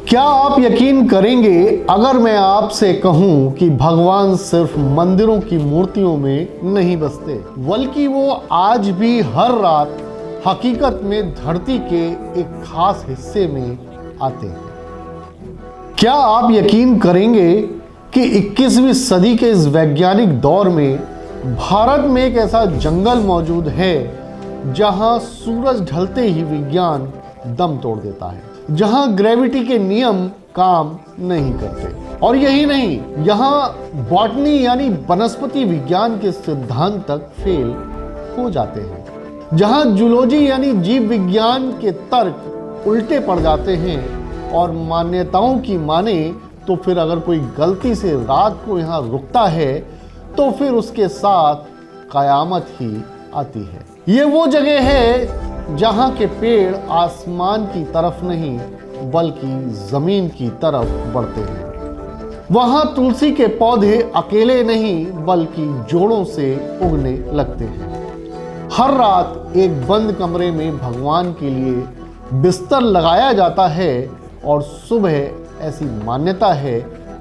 क्या आप यकीन करेंगे अगर मैं आपसे कहूं कि भगवान सिर्फ मंदिरों की मूर्तियों में नहीं बसते, बल्कि वो आज भी हर रात हकीकत में धरती के एक खास हिस्से में आते हैं। क्या आप यकीन करेंगे कि 21वीं सदी के इस वैज्ञानिक दौर में भारत में एक ऐसा जंगल मौजूद है जहां सूरज ढलते ही विज्ञान दम तोड़ देता है, जहां ग्रेविटी के नियम काम नहीं करते, और यही नहीं, यहां बॉटनी यानी वनस्पति विज्ञान के सिद्धांत तक फेल हो जाते हैं, जहां जूलॉजी यानी जीव विज्ञान के तर्क उल्टे पड़ जाते हैं, और मान्यताओं की माने तो फिर अगर कोई गलती से रात को यहां रुकता है तो फिर उसके साथ कयामत ही आती है। ये वो जगह है जहां के पेड़ आसमान की तरफ नहीं बल्कि जमीन की तरफ बढ़ते हैं। वहां तुलसी के पौधे अकेले नहीं बल्कि जोड़ों से उगने लगते हैं। हर रात एक बंद कमरे में भगवान के लिए बिस्तर लगाया जाता है और सुबह ऐसी मान्यता है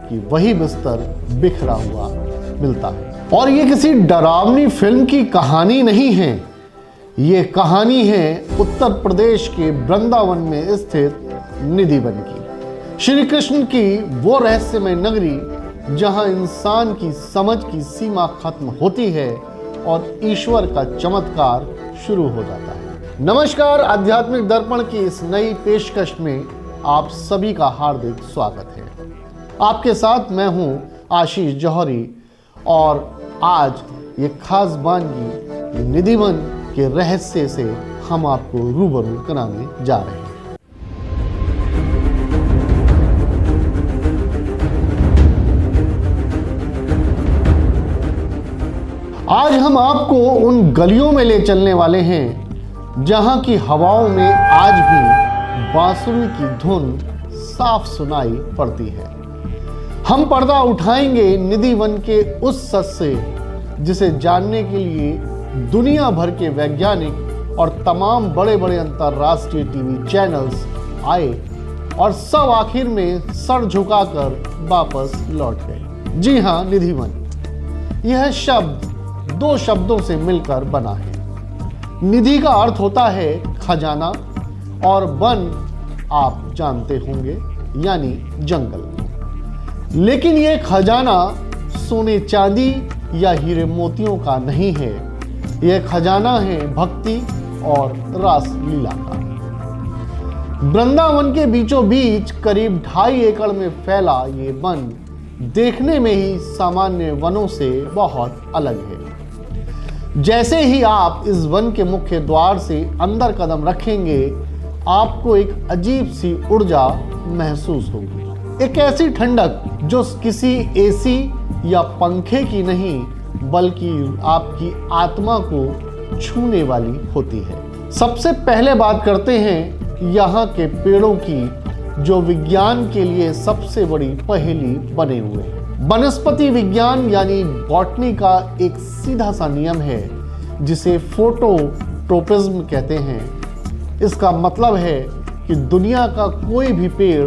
कि वही बिस्तर बिखरा हुआ मिलता है। और ये किसी डरावनी फिल्म की कहानी नहीं है, ये कहानी है उत्तर प्रदेश के वृंदावन में स्थित निधिवन की, श्री कृष्ण की वो रहस्यमय नगरी जहां इंसान की समझ की सीमा खत्म होती है और ईश्वर का चमत्कार शुरू हो जाता है। नमस्कार, आध्यात्मिक दर्पण की इस नई पेशकश में आप सभी का हार्दिक स्वागत है। आपके साथ मैं हूं आशीष जौहरी और आज ये खास वानगी निधिवन के रहस्य से हम आपको रूबरू कराने जा रहे हैं। आज हम आपको उन गलियों में ले चलने वाले हैं जहां की हवाओं में आज भी बांसुरी की धुन साफ सुनाई पड़ती है। हम पर्दा उठाएंगे निधिवन के उस सच से जिसे जानने के लिए दुनिया भर के वैज्ञानिक और तमाम बड़े बड़े अंतर्राष्ट्रीय टीवी चैनल्स आए और सब आखिर में सर झुकाकर वापस लौट गए। जी हाँ, निधिवन, यह शब्द दो शब्दों से मिलकर बना है। निधि का अर्थ होता है खजाना और वन आप जानते होंगे यानी जंगल। लेकिन यह खजाना सोने चांदी या हीरे मोतियों का नहीं है, यह खजाना है भक्ति और रास लीला का। वृंदावन के बीचों बीच करीब 2.5 एकड़ में फैला ये वन देखने में ही सामान्य वनों से बहुत अलग है। जैसे ही आप इस वन के मुख्य द्वार से अंदर कदम रखेंगे आपको एक अजीब सी ऊर्जा महसूस होगी, एक ऐसी ठंडक जो किसी एसी या पंखे की नहीं बल्कि आपकी आत्मा को छूने वाली होती है। सबसे पहले बात करते हैं यहाँ के पेड़ों की, जो विज्ञान के लिए सबसे बड़ी पहेली बने हुए हैं। वनस्पति विज्ञान यानी बॉटनी का एक सीधा सा नियम है जिसे फोटोट्रोपिज्म कहते हैं। इसका मतलब है कि दुनिया का कोई भी पेड़,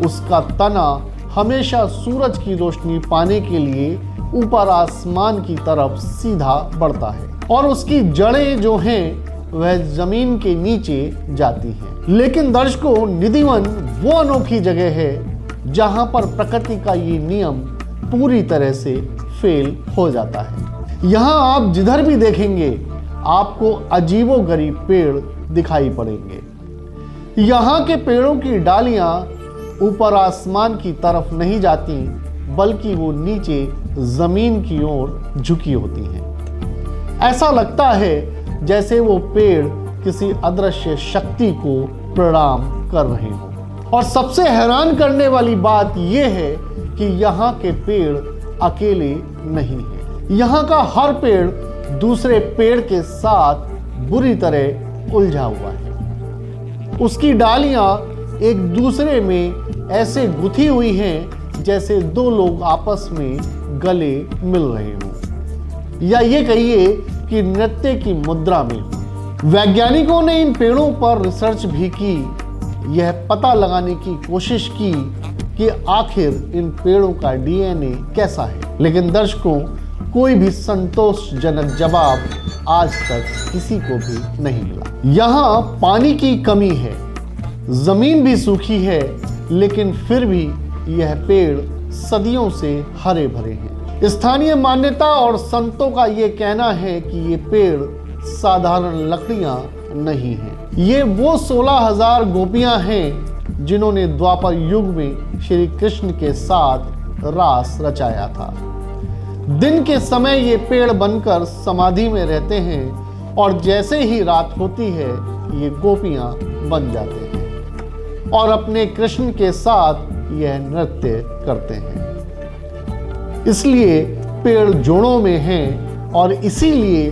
उसका तना हमेशा सूरज की रोशनी पाने के लिए ऊपर आसमान की तरफ सीधा बढ़ता है और उसकी जड़ें जो हैं वह जमीन के नीचे जाती हैं। लेकिन दर्शकों, निधिवन वो अनोखी जगह है जहां पर प्रकृति का ये नियम पूरी तरह से फेल हो जाता है। यहां आप जिधर भी देखेंगे आपको अजीबोगरीब पेड़ दिखाई पड़ेंगे। यहाँ के पेड़ों की डालियां ऊपर आसमान की तरफ नहीं जाती बल्कि वो नीचे जमीन की ओर झुकी होती हैं। ऐसा लगता है जैसे वो पेड़ किसी अदृश्य शक्ति को प्रणाम कर रहे हों। और सबसे हैरान करने वाली बात यह है कि यहाँ के पेड़ अकेले नहीं हैं। यहाँ का हर पेड़ दूसरे पेड़ के साथ बुरी तरह उलझा हुआ है। उसकी डालियां एक दूसरे में ऐसे गुथी हुई हैं जैसे दो लोग आपस में गले मिल रहे हों, या ये कहिए कि नृत्य की मुद्रा में। वैज्ञानिकों ने इन पेड़ों पर रिसर्च भी की यह पता लगाने की कोशिश की कि आखिर इन पेड़ों का डीएनए कैसा है, लेकिन दर्शकों कोई भी संतोषजनक जवाब आज तक किसी को भी नहीं मिला। यहाँ पानी की कमी है, जमीन भी सूखी है, लेकिन फिर भी यह पेड़ सदियों से हरे भरे हैं। स्थानीय मान्यता और संतों का यह कहना है कि ये पेड़ साधारण लकड़ियां नहीं हैं। ये वो 16,000 गोपियां हैं जिन्होंने द्वापर युग में श्री कृष्ण के साथ रास रचाया था। दिन के समय ये पेड़ बनकर समाधि में रहते हैं और जैसे ही रात होती है ये गोपियां बन जाते हैं और अपने कृष्ण के साथ यह नृत्य करते हैं। इसलिए पेड़ जोड़ों में हैं और इसीलिए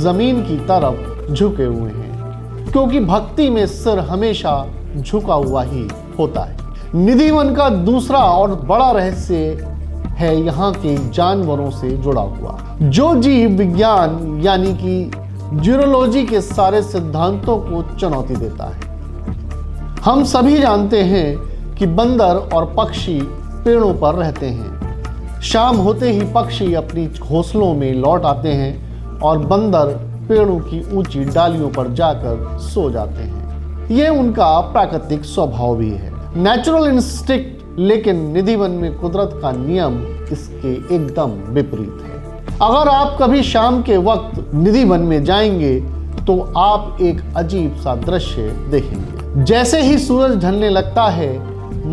जमीन की तरफ झुके हुए हैं, क्योंकि भक्ति में सिर हमेशा झुका हुआ ही होता है। निधि वन का दूसरा और बड़ा रहस्य है यहाँ के जानवरों से जुड़ा हुआ, जो जीव विज्ञान यानी कि ज़ूलॉजी के सारे सिद्धांतों को चुनौती देता है। हम सभी जानते हैं कि बंदर और पक्षी पेड़ों पर रहते हैं। शाम होते ही पक्षी अपनी घोंसलों में लौट आते हैं और बंदर पेड़ों की ऊंची डालियों पर जाकर सो जाते हैं। ये उनका प्राकृतिक स्वभाव भी है, नेचुरल इंस्टिंक्ट। लेकिन निधि वन में कुदरत का नियम इसके एकदम विपरीत है। अगर आप कभी शाम के वक्त निधि वन में जाएंगे तो आप एक अजीब सा दृश्य देखेंगे। जैसे ही सूरज ढलने लगता है,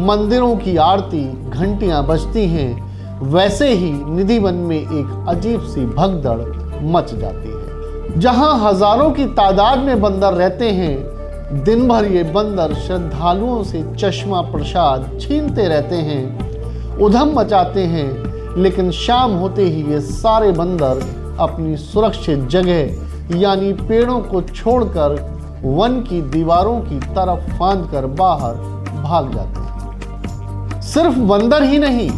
मंदिरों की आरती, घंटियां बजती हैं, वैसे ही निधि वन में एक अजीब सी भगदड़ मच जाती है। जहां हजारों की तादाद में बंदर रहते हैं, दिन भर ये बंदर श्रद्धालुओं से चश्मा प्रसाद छीनते रहते हैं, उधम मचाते हैं, लेकिन शाम होते ही ये सारे बंदर अपनी सुरक्षित जगह यानी पेड़ों को छोड़कर वन की दीवारों की तरफ फांदकर बाहर भाग जाते हैं। सिर्फ बंदर ही नहीं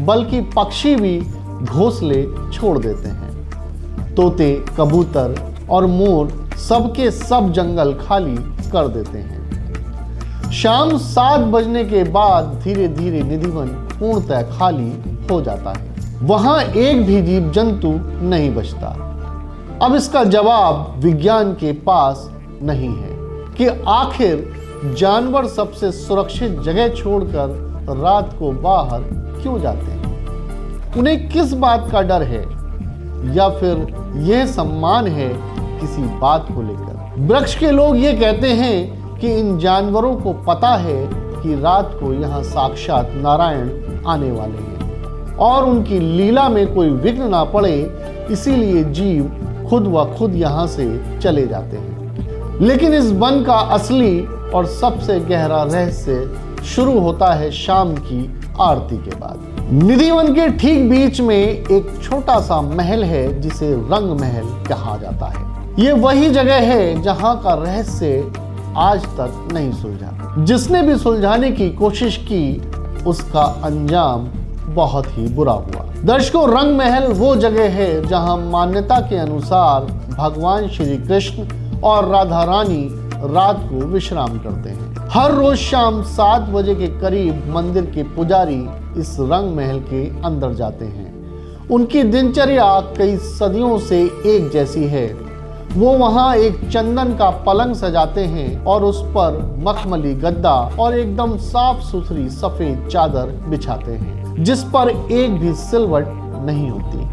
बल्कि पक्षी भी घोंसले छोड़ देते हैं। तोते, कबूतर और मोर सबके सब जंगल खाली कर देते हैं। शाम 7 बजने के बाद धीरे धीरे निधि वन पूर्णतः खाली हो जाता है। वहां एक भी जीव जंतु नहीं बचता। अब इसका जवाब विज्ञान के पास नहीं है कि आखिर जानवर सबसे सुरक्षित जगह छोड़कर रात को बाहर क्यों जाते हैं। उन्हें किस बात का डर है, या फिर यह सम्मान है किसी बात को लेकर। वृक्ष के लोग ये कहते हैं कि इन जानवरों को पता है कि रात को यहाँ साक्षात नारायण आने वाले हैं और उनकी लीला में कोई विघ्न ना पड़े, इसीलिए जीव खुद व खुद यहाँ से चले जाते हैं। लेकिन इस वन का असली और सबसे गहरा रहस्य शुरू होता है शाम की आरती के बाद। निधि वन के ठीक बीच में एक छोटा सा महल है जिसे रंग महल कहा जाता है। ये वही जगह है जहां का रहस्य आज तक नहीं सुलझा। जिसने भी सुलझाने की कोशिश की उसका अंजाम बहुत ही बुरा हुआ। दर्शकों, रंग महल वो जगह है जहां मान्यता के अनुसार भगवान श्री कृष्ण और राधा रानी रात को विश्राम करते हैं। हर रोज शाम 7 बजे के करीब मंदिर के पुजारी इस रंग महल के अंदर जाते हैं। उनकी दिनचर्या कई सदियों से एक जैसी है। वो वहाँ एक चंदन का पलंग सजाते हैं और उस पर मखमली गद्दा और एकदम साफ सुथरी सफेद चादर बिछाते हैं, जिस पर एक भी सिलवट नहीं होती।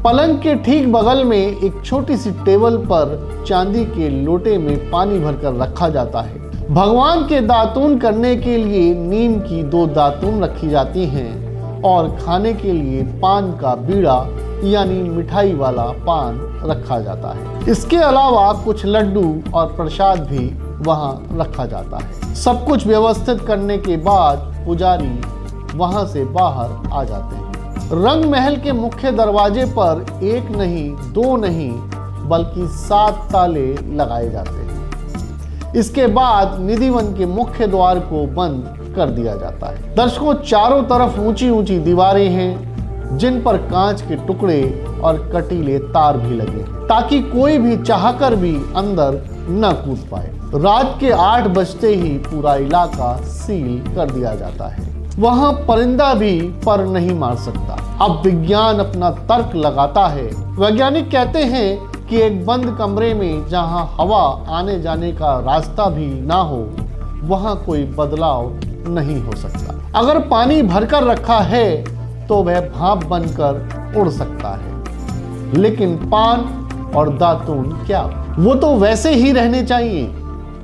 पलंग के ठीक बगल में एक छोटी सी टेबल पर चांदी के लोटे में पानी भरकर रखा जाता है। भगवान के दातून करने के लिए नीम की 2 दातून रखी जाती हैं और खाने के लिए पान का बीड़ा यानी मिठाई वाला पान रखा जाता है। इसके अलावा कुछ लड्डू और प्रसाद भी वहां रखा जाता है। सब कुछ व्यवस्थित करने के बाद पुजारी वहां से बाहर आ जाते हैं। रंग महल के मुख्य दरवाजे पर 1 नहीं 2 नहीं बल्कि 7 ताले लगाए जाते हैं। इसके बाद निधि वन के मुख्य द्वार को बंद कर दिया जाता है। दर्शकों, चारों तरफ ऊंची ऊंची दीवारें हैं जिन पर कांच के टुकड़े और कटीले तार भी लगे हैं ताकि कोई भी चाहकर भी अंदर न कूद पाए। रात के 8 बजते ही पूरा इलाका सील कर दिया जाता है। वहां परिंदा भी पर नहीं मार सकता। अब विज्ञान अपना तर्क लगाता है। वैज्ञानिक कहते हैं कि एक बंद कमरे में जहां हवा आने जाने का रास्ता भी ना हो, वहां कोई बदलाव नहीं हो सकता। अगर पानी भरकर रखा है तो वह भाप बनकर उड़ सकता है, लेकिन पान और दातून क्या, वो तो वैसे ही रहने चाहिए।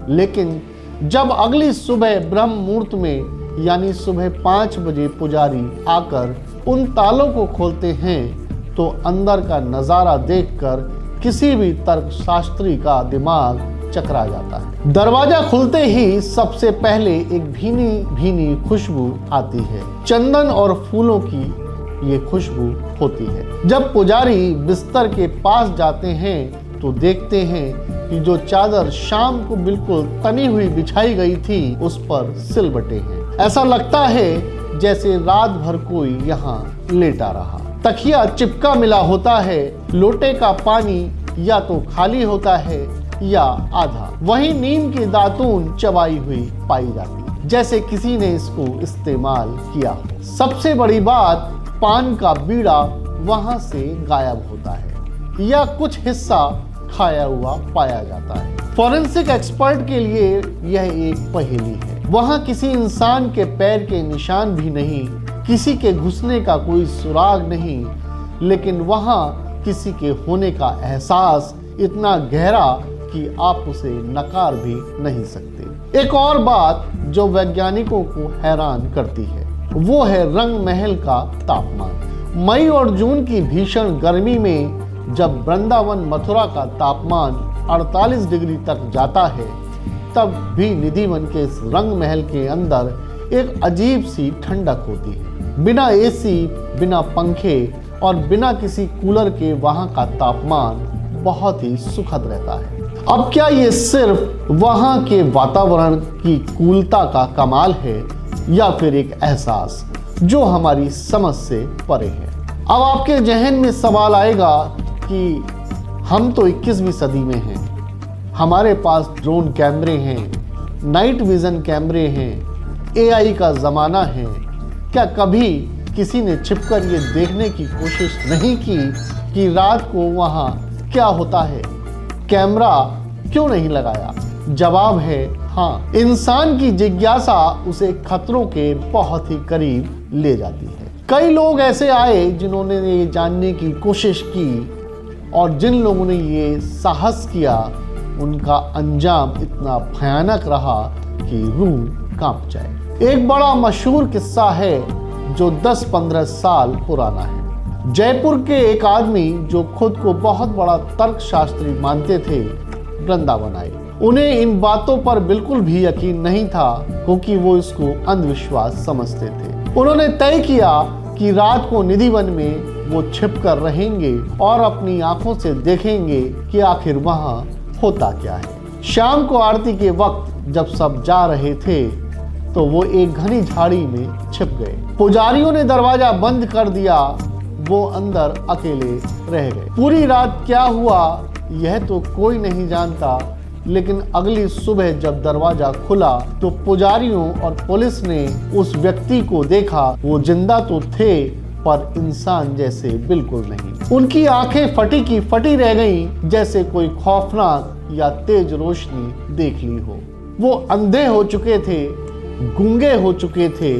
लेकिन जब अगली सुबह ब्रह्म मुहूर्त में यानी सुबह 5 बजे पुजारी आकर उन तालों को खोलते हैं तो अंदर का नजारा देखकर किसी भी तर्कशास्त्री का दिमाग चकरा जाता है। दरवाजा खुलते ही सबसे पहले एक भीनी भीनी खुशबू आती है। चंदन और फूलों की ये खुशबू होती है। जब पुजारी बिस्तर के पास जाते हैं तो देखते हैं कि जो चादर शाम को बिल्कुल तनी हुई बिछाई गई थी उस पर सिलबटे हैं। ऐसा लगता है जैसे रात भर कोई यहाँ लेटा रहा। तकिया चिपका मिला होता है। लोटे का पानी या तो खाली होता है या आधा। वहीं नीम की दातून चबाई हुई पाई जाती है, जैसे किसी ने इसको इस्तेमाल किया हो। सबसे बड़ी बात, पान का बीड़ा वहां से गायब होता है या कुछ हिस्सा खाया हुआ पाया जाता है। फॉरेंसिक एक्सपर्ट के लिए यह एक पहेली है। वहां किसी इंसान के पैर के निशान भी नहीं, किसी के घुसने का कोई सुराग नहीं, लेकिन वहां किसी के होने का एहसास इतना गहरा कि आप उसे नकार भी नहीं सकते। एक और बात जो वैज्ञानिकों को हैरान करती है वो है रंग महल का तापमान। मई और जून की भीषण गर्मी में जब वृंदावन मथुरा का तापमान 48 डिग्री तक जाता है, तब भी निधिवन के इस रंग महल के अंदर एक अजीब सी ठंडक होती है। बिना एसी, बिना पंखे और बिना किसी कूलर के वहां का तापमान बहुत ही सुखद रहता है। अब क्या ये सिर्फ वहां के वातावरण की कूलता का कमाल है या फिर एक एहसास जो हमारी समझ से परे है? अब आपके जहन में सवाल आएगा कि हम तो 21वीं सदी में हैं, हमारे पास ड्रोन कैमरे हैं, नाइट विजन कैमरे हैं, एआई का ज़माना है। क्या कभी किसी ने छिपकर ये देखने की कोशिश नहीं की कि रात को वहाँ क्या होता है? कैमरा क्यों नहीं लगाया? जवाब है हाँ। इंसान की जिज्ञासा उसे खतरों के बहुत ही करीब ले जाती है। कई लोग ऐसे आए जिन्होंने ये जानने की कोशिश की, और जिन लोगों ने ये साहस किया उनका अंजाम इतना भयानक रहा कि रूह कांप जाए। एक बड़ा मशहूर किस्सा है जो 10-15 साल पुराना है। जयपुर के एक आदमी जो खुद को बहुत बड़ा तर्कशास्त्री मानते थे, वृंदावन आए। उन्हें इन बातों पर बिल्कुल भी यकीन नहीं था क्योंकि वो इसको अंधविश्वास समझते थे। उन्होंने तय किया कि रात को निधिवन में वो छिपकर रहेंगे और अपनी आंखों से देखेंगे कि आखिर वहां होता क्या है। शाम को आरती के वक्त जब सब जा रहे थे तो वो एक घनी झाड़ी में छिप गए। पुजारियों ने दरवाजा बंद कर दिया, वो अंदर अकेले रह गए। पूरी रात क्या हुआ यह तो कोई नहीं जानता, लेकिन अगली सुबह जब दरवाजा खुला तो पुजारियों और पुलिस ने उस व्यक्ति को देखा। वो जिंदा तो थे पर इंसान जैसे बिल्कुल नहीं। उनकी आंखें फटी की फटी रह गईं, जैसे कोई खौफनाक या तेज रोशनी देख ली हो। वो अंधे हो चुके थे, गूंगे हो चुके थे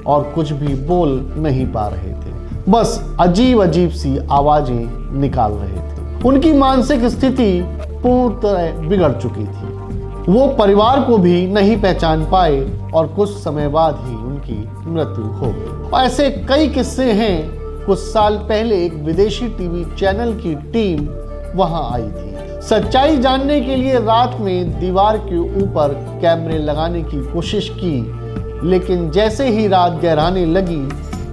और कुछ भी बोल नहीं पा रहे थे, बस अजीब अजीब सी आवाजें निकाल रहे थे। उनकी मानसिक स्थिति पूर्ण तरह बिगड़ चुकी थी। वो परिवार को भी नहीं पहचान पाए और कुछ समय बाद ही उनकी मृत्यु हो गई। ऐसे कई किस्से हैं। कुछ साल पहले एक विदेशी टीवी चैनल की टीम वहां आई थी सच्चाई जानने के लिए। रात में दीवार के ऊपर कैमरे लगाने की कोशिश की, लेकिन जैसे ही रात गहराने लगी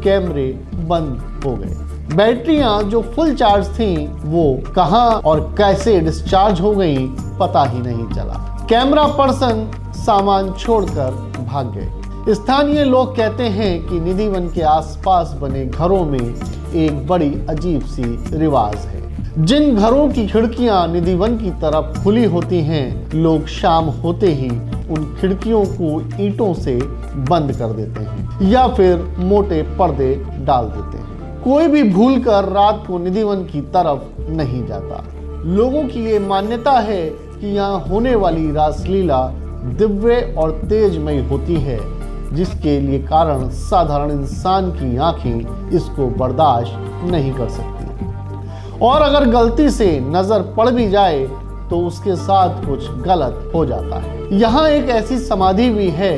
कैमरे बंद हो गए। बैटरियां जो फुल चार्ज थीं वो कहां और कैसे डिस्चार्ज हो गई पता ही नहीं चला। कैमरा पर्सन सामान छोड़कर भाग गए। स्थानीय लोग कहते हैं कि निधिवन के आसपास बने घरों में एक बड़ी अजीब सी रिवाज है। जिन घरों की खिड़कियां निधिवन की तरफ खुली होती हैं, लोग शाम होते ही उन खिड़कियों को ईंटों से बंद कर देते हैं या फिर मोटे पर्दे डाल देते हैं। कोई भी भूलकर रात को निधिवन की तरफ नहीं जाता। लोगों की ये मान्यता है कि यहाँ होने वाली रासलीला दिव्य और तेजमयी होती है, जिसके लिए कारण साधारण इंसान की आंखें इसको बर्दाश्त नहीं कर सकती, और अगर गलती से नजर पड़ भी जाए तो उसके साथ कुछ गलत हो जाता है। यहाँ एक ऐसी समाधि भी है।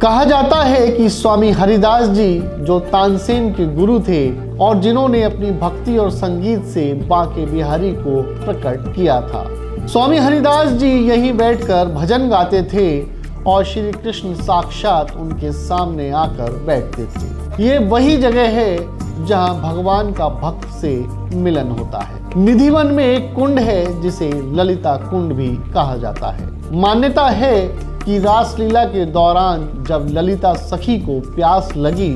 कहा जाता है कि स्वामी हरिदास जी, जो तानसेन के गुरु थे और जिन्होंने अपनी भक्ति और संगीत से बांके बिहारी को प्रकट किया था, स्वामी हरिदास जी यहीं बैठकर भजन गाते थे और श्री कृष्ण साक्षात उनके सामने आकर बैठते थे। ये वही जगह है जहां भगवान का भक्त से मिलन होता है। निधिवन में एक कुंड है जिसे ललिता कुंड भी कहा जाता है। मान्यता है कि रासलीला के दौरान जब ललिता सखी को प्यास लगी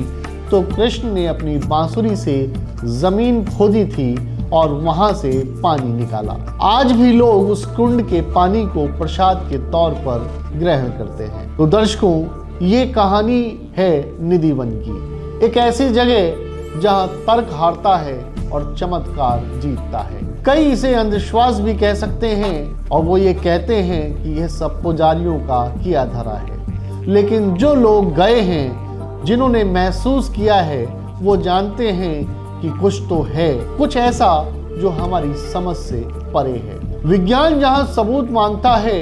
तो कृष्ण ने अपनी बांसुरी से जमीन खोदी थी और वहां से पानी निकाला। आज भी लोग उस कुंड के पानी को प्रसाद के तौर पर ग्रहण करते हैं। तो दर्शकों, ये कहानी है निधिवन की, एक ऐसी जगह जहां तर्क हारता है और चमत्कार जीतता है। कई इसे अंधविश्वास भी कह सकते हैं और वो ये कहते हैं कि यह सब पुजारियों का किया धरा है। लेकिन जो लोग गए हैं, जिन्होंने महसूस किया है, वो जानते हैं कि कुछ तो है, कुछ ऐसा जो हमारी समझ से परे है। विज्ञान जहां सबूत मांगता है,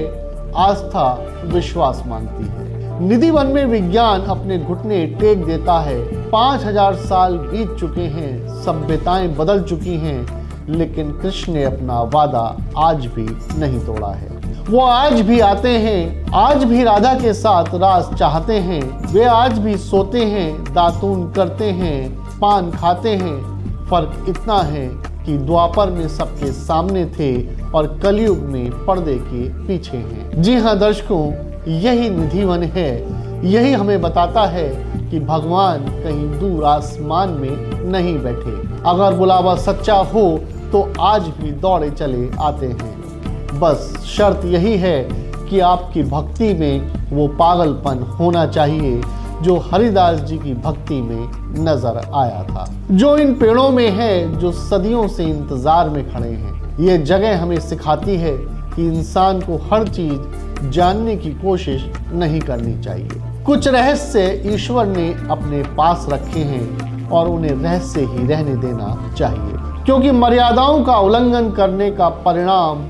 आस्था विश्वास मांगती है। निधिवन में विज्ञान अपने घुटने टेक देता है। 5000 साल बीत चुके हैं, सभ्यताएं बदल चुकी हैं, लेकिन कृष्ण ने अपना वादा आज भी नहीं तोड़ा है। वो आज भी आते हैं, आज भी राधा के साथ रास चाहते हैं। वे आज भी सोते हैं, दातून करते हैं, पान खाते हैं। फर्क इतना है कि द्वापर में सबके सामने थे और कलयुग में पर्दे के पीछे हैं। जी हाँ दर्शकों, यही निधिवन है। यही हमें बताता है कि भगवान कहीं दूर आसमान में नहीं बैठे। अगर बुलावा सच्चा हो तो आज भी दौड़े चले आते हैं। बस शर्त यही है कि आपकी भक्ति में वो पागलपन होना चाहिए जो हरिदास जी की भक्ति में नजर आया था, जो इन पेड़ों में है, जो सदियों से इंतजार में खड़े हैं। ये जगह हमें सिखाती है कि इंसान को हर चीज जानने की कोशिश नहीं करनी चाहिए। कुछ रहस्य ईश्वर ने अपने पास रखे हैं और उन्हें रहस्य ही रहने देना चाहिए, क्योंकि मर्यादाओं का उल्लंघन करने का परिणाम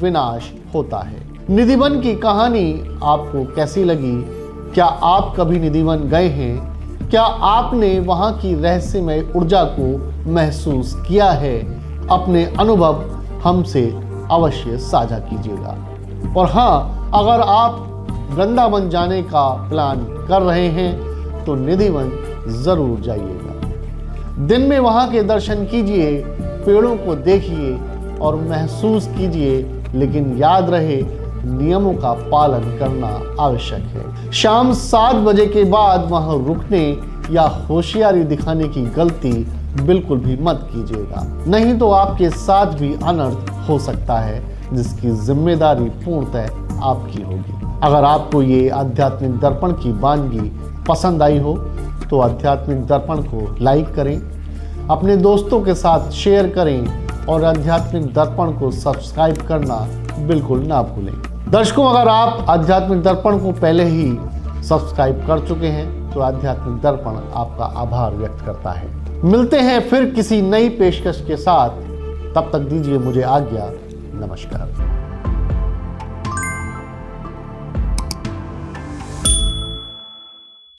विनाश होता है। निधिवन की कहानी आपको कैसी लगी? क्या आप कभी निधिवन गए हैं? क्या आपने वहां की रहस्यमय ऊर्जा को महसूस किया है? अपने अनुभव हमसे अवश्य साझा कीजिएगा। और हाँ, अगर आप वृंदावन जाने का प्लान कर रहे हैं तो निधिवन जरूर जाइएगा। दिन में वहां के दर्शन कीजिए, पेड़ों को देखिए और महसूस कीजिए, लेकिन याद रहे नियमों का पालन करना आवश्यक है। शाम 7 बजे के बाद वहां रुकने या होशियारी दिखाने की गलती बिल्कुल भी मत कीजिएगा, नहीं तो आपके साथ भी अनर्थ हो सकता है, जिसकी जिम्मेदारी पूर्णतः आपकी होगी। अगर आपको ये आध्यात्मिक दर्पण की वानगी पसंद आई हो तो आध्यात्मिक दर्पण को लाइक करें, अपने दोस्तों के साथ शेयर करें और आध्यात्मिक दर्पण को सब्सक्राइब करना बिल्कुल ना भूलें। दर्शकों, अगर आप आध्यात्मिक दर्पण को पहले ही सब्सक्राइब कर चुके हैं तो आध्यात्मिक दर्पण आपका आभार व्यक्त करता है। मिलते हैं फिर किसी नई पेशकश के साथ, तब तक दीजिए मुझे आज्ञा। नमस्कार।